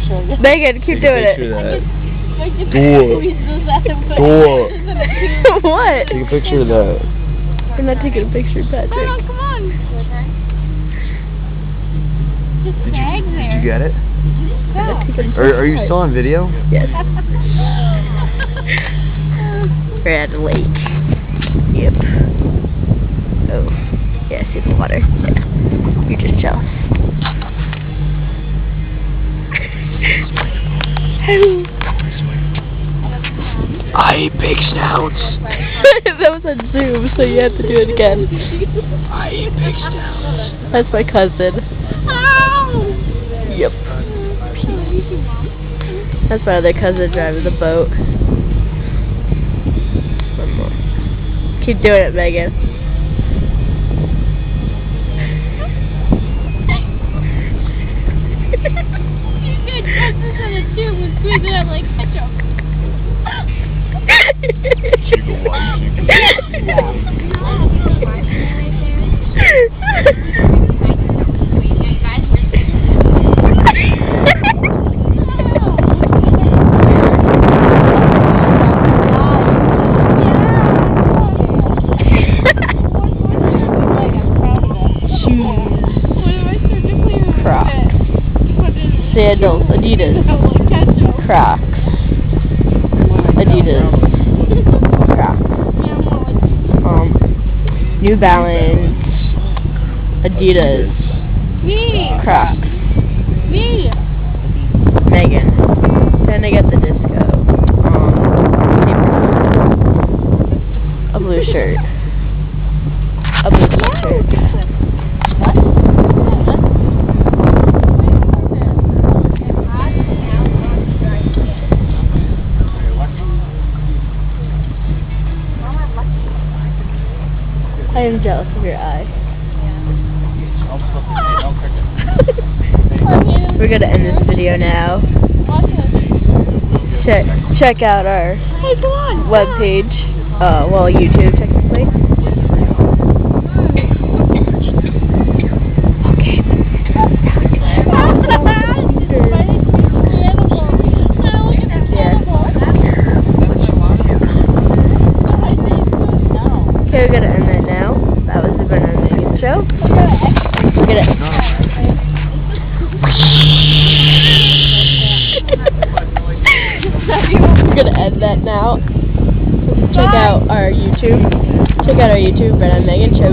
picture of it. Megan, keep doing it. Door. What? Take a picture of that. We're not taking a picture, Patrick. Come on. Did you get it? Yeah. Are you still on video? Yes. We're at a lake. Yep. Oh. Yeah, I see the water. Yeah. You're just jealous. I hate big snouts. That was on Zoom, so you have to do it again. I hate big snouts. That's my cousin. Yep. That's my other cousin driving the boat. One more. Keep doing it, Megan. You could cut this in a tube and squeeze it out like ketchup. Sandals, Adidas, Crocs, Adidas, Crocs, New Balance, Adidas, Crocs, Megan, then I get the disco, a blue shirt, a blue shirt. I am jealous of your eye. We're gonna end this video now. Check out our webpage. Well, YouTube technically. Okay, we're gonna end it now. That was the Brenna and Megan show. We're gonna end that now. Check out our YouTube. Check out our YouTube, Brenna and Megan show.